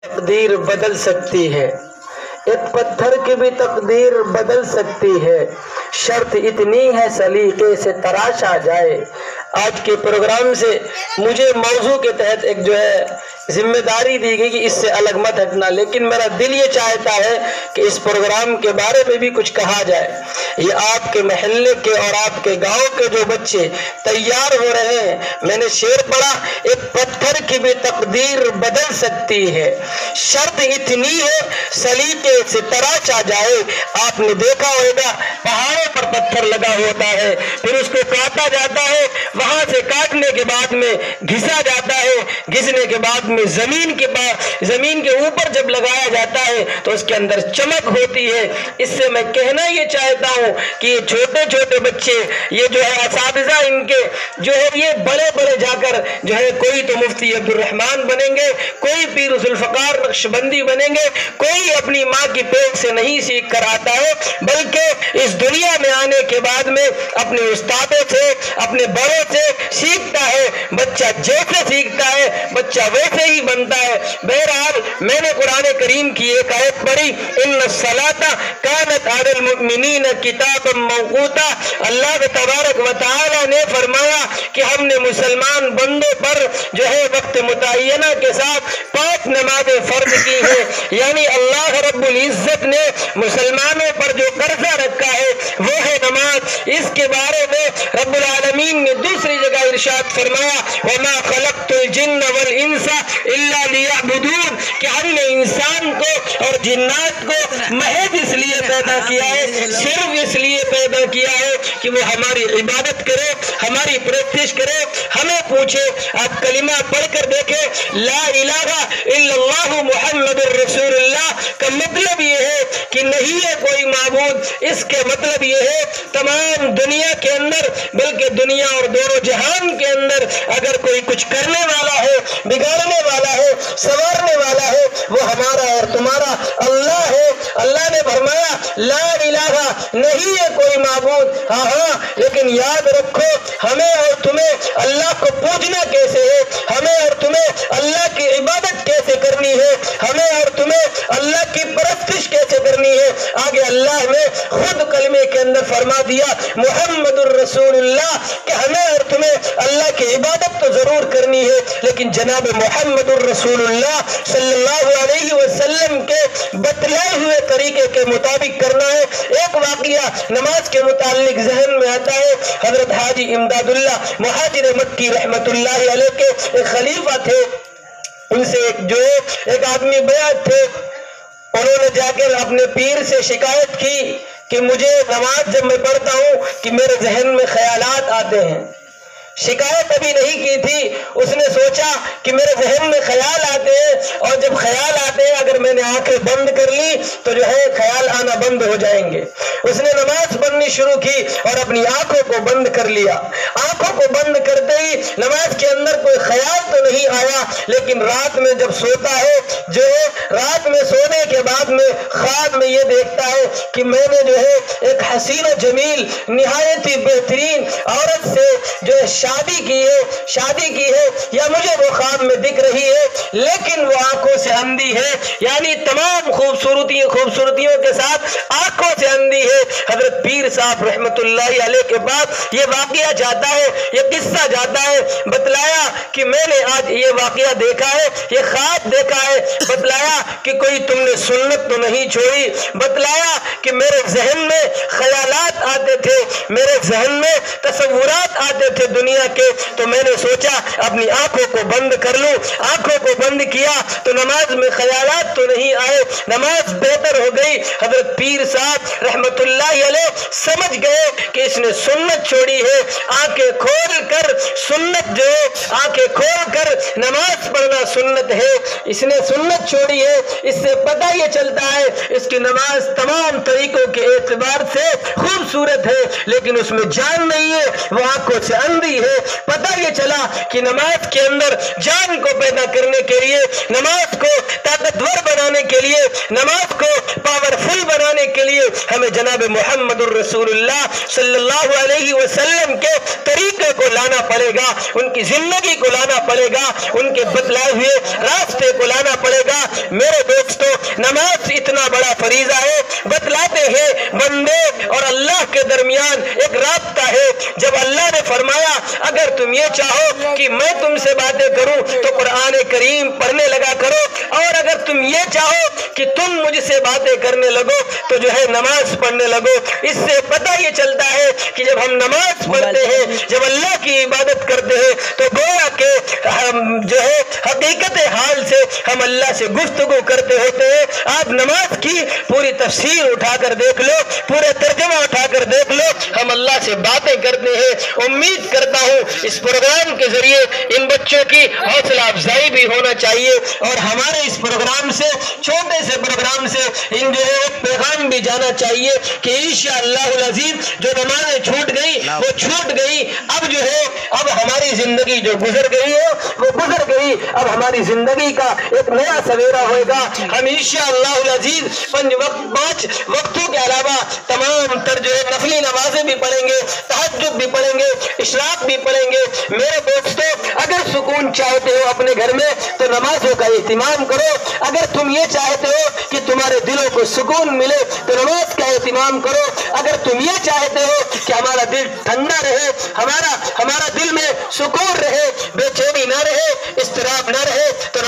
تقدیر بدل سکتی ہے، ایک پتھر کی بھی تقدیر بدل سکتی ہے، شرط اتنی ہے سلیقے سے تراشا جائے۔ آج کے پروگرام سے مجھے موضوع کے تحت ایک ذمہ داری دی گئی کہ اس سے الگ مت ہٹنا، لیکن میرا دل یہ چاہتا ہے کہ اس پروگرام کے بارے میں بھی کچھ کہا جائے۔ یہ آپ کے محلے کے اور آپ کے گاؤں کے جو بچے تیار ہو رہے ہیں، میں نے شعر پڑھا، ایک پتھر کی بھی تقدیر بدل سکتی ہے، شرط اتنی ہے سلیقے سے تراشا جائے۔ آپ نے دیکھا ہوگا پہاڑوں پر پتھر لگا ہوتا ہے، پھر اس کو کاٹا جاتا ہے، وہاں سے کاٹنے کے بعد میں گھسا جاتا ہے، گھسنے کے بعد میں زمین کے اوپر جب لگایا جاتا ہے تو اس کے اندر چمک ہوتی ہے۔ اس سے میں کہنا یہ چاہتا ہوں کہ یہ چھوٹے چھوٹے بچے، یہ اساتذہ ان کے یہ بڑے بڑے جا کر کوئی تو مفتی عبد الرحمان بنیں گے، کوئی پیر ذوالفقار نقشبندی بنیں گے، کوئی اپنی ماں کی پیٹ سے نہیں سیکھ کر آتا ہے، بلکہ اس دنیا میں آنے کے بعد میں اپنے استادوں سے، اپنے بڑوں سے سیکھتا ہے۔ بچہ جیسے سیکھتا ہے بچہ ویسے ہی بنتا ہے۔ بہرحال میں نے قرآن کریم کی ایک آیت پڑھی، ان الصلاۃ کانت علی المؤمنین کتابا موقوتا۔ اللہ تبارک و تعالی نے فرمایا کہ ہم نے مسلمان بندوں پر وقت متعینہ کے ساتھ 5 نمازیں فرض کی ہیں، یعنی اللہ رب العزت نے مسلمانوں پر جو قرضہ رکھا ہے وہ ہے نماز۔ اس کے بارے میں رب العالمین نے دوسری جگہ ارشاد فرمایا، وما خلقت الجن والانس الا لیعبدون، کہ ہم نے انسان کو اور جنات کو محض اس لیے پیدا کیا ہے، صرف اس لیے پیدا کیا ہے کہ وہ ہماری عبادت کرے، ہماری پرستش کرے، ہمیں پوچھے۔ آپ کلمہ پڑھ کر دیکھیں، لا الہ الا اللہ محمد الرسول اللہ کا مطلب یہ ہے کہ نہیں ہے کوئی معبود۔ اس کے مطلب یہ ہے تمام دنیا کے اندر، بلکہ دنیا اور دور و جہان کے اندر اگر کوئی کچھ کرنے والا ہے، بگاڑنے والا ہے، سنوارنے والا ہے، وہ ہمارا اور تمہارا اللہ ہے۔ اللہ نے فرمایا لا الہ، نہیں ہے کوئی معبود، ہاں لیکن یاد رکھو ہمیں اور تمہیں اللہ کو پوجنا کیسے ہے، ہمیں اور تمہیں اللہ کی عبادت کیسے کرنی ہے، ہمیں اور تمہیں اللہ کی پرستش کیسے کرنی ہے۔ آگے اللہ نے خود کلمے کے اندر فرما دیا محمد الرسول اللہ، کہ ہمیں اور تمہیں اللہ کی عبادت تو ضرور کرنی ہے، لیکن جناب محمد الرسول اللہ صلی اللہ علیہ وسلم کے بتلائے ہوئے طریقے کے مطابق کرنا ہے۔ ایک واقعہ نماز کے متعلق ذہن میں آتا ہے، حضرت حاجی امداد اللہ مہاجر مکی رحمت اللہ علیہ کے ایک خلیفہ تھے، ان سے ایک آدمی بیعت تھے، انہوں نے جا کر اپنے پیر سے شکایت کی کہ مجھے نماز جب میں پڑھتا ہوں کہ میرے ذہن میں خیالات آتے ہیں۔ شکایت ابھی نہیں کی تھی، اس نے سوچا کہ میرے ذہن میں خیال آتے ہیں، اور جب خیال آتے ہیں اگر میں نے آنکھیں بند کر لی تو خیال آنا بند ہو جائیں گے۔ اس نے نماز پڑھنی شروع کی اور اپنی آنکھوں کو بند کر لیا۔ آنکھوں کو بند کرتے ہی نماز کے اندر کوئی خیال تو نہیں آیا، لیکن رات میں جب سوتا ہے رات میں سونے کے بعد میں خواب میں یہ دیکھتا ہے کہ میں نے ایک حسین و جمیل نہایت ہی بہترین عورت سے شادی کی ہے یا مجھے وہ خواب میں دکھ رہی ہے، لیکن وہ آنکھوں سے اندھی ہے، یعنی تمام خوبصورتیوں کے ساتھ آنکھوں سے اندھی ہے۔ حضرت پیر صاحب رحمت اللہ علیہ کے بعد یہ واقعہ جاتا ہے، یہ قصہ جاتا ہے، بتلایا کہ میں نے آج یہ واقعہ دیکھا ہے، یہ خواب دیکھا ہے، بتلایا کہ کوئی تم نے سنت تو نہیں چھوڑی، بتلایا کہ میرے ذہن میں خیالات آتے تھے، میرے ذہن میں تصورات آتے تھے دنیا کے، تو میں نے سوچا اپنی آنکھوں کو بند کر لوں۔ آنکھوں کو بند کیا تو نماز میں خیالات تو نہیں آئے، نماز بہتر ہو گئی۔ حضرت پیر صاحب رحمت اللہ علیہ سمجھ گئے کہ اس نے سنت چھوڑی ہے، آنکھیں کھول کر سنت آنکھیں کھول کر نماز پڑھنا سنت ہے، اس نے سنت چھوڑی ہے۔ اس سے پتہ یہ چلتا ہے اس کی نماز تمام طریقوں کے اعتبار سے خوبصورت ہے، لیکن اس میں جان نہیں ہے، وہ آنکھوں سے اندھی ہے۔ پتہ یہ چلا کہ نماز کے اندر جان کو پیدا کرنے کے لیے، نماز کو طاقتور بنانے کے لیے، نماز کو پاورفل بنانے کے لیے ہمیں جناب محمد الرسول اللہ صلی اللہ علیہ وسلم کے طریقے کو لانا پڑے گا، ان کی زندگی کو لانا پڑے گا، ان کے بتلائے ہوئے راستے کو لانا پڑے گا۔ میرے دوستو، نماز اتنا بڑا فریضہ ہے، بتلاتے ہیں بندے اور اللہ کے درمیان ایک رابطہ ہے۔ جب اللہ نے فرمایا اگر تم یہ چاہو کہ میں تم سے باتیں کروں تو قرآن کریم پڑھنے لگا کرو، اور اگر تم یہ چاہو کہ تم مجھ سے باتیں کرنے لگو تو جو ہے نماز پڑھنے لگو۔ اس سے پتہ یہ چلتا ہے کہ جب ہم نماز پڑھتے ہیں، جب اللہ کی عبادت کرتے ہیں، تو گویا کہ ہم جو ہے حقیقت حال سے ہم اللہ سے گفتگو کرتے ہوتے ہیں۔ آپ نماز کی پوری تفسیر اٹھا کر دیکھ لو، پورے ترجمہ اٹھا کر دیکھ لو، ہم اللہ سے باتیں کرتے ہیں۔ امید کرتا ہوں اس پروگرام کے ذریعے ان بچوں کی حوصلہ افزائی بھی ہونا چاہیے، اور ہمارے اس پروگرام سے، چھوٹے سے پروگرام سے، ان جو ہے ایک پیغام بھی جانا چاہیے کہ انشاءاللہ العزیز جو نمازیں چھوٹ گئی وہ چھوٹ گئی، اب جو ہے اب ہماری زندگی جو گزر گئی ہے وہ گزر گئی، اب ہماری زندگی کا ایک نیا سویرا ہوئے گا۔ ہم انشاءاللہ العزیز 5 وقتوں کے علاوہ تمام تر جو ہے نفلی نمازیں بھی پڑھیں گے، تہجد بھی پڑھیں گے، اشراق بھی پڑھیں گے۔ میرے دوستو، اگر سکون چاہتے ہو اپنے گھر میں تو نمازوں کا اہتمام کرو، اگر تم یہ چاہتے ہو کہ تمہارے دلوں کو سکون ملے تو نماز کا اہتمام کرو، اگر تم یہ چاہتے ہو کہ ہمارا دل ٹھنڈا رہے، ہمارا دل میں سکون رہے، بے چینی نہ رہے، اضطراب نہ رہے، تو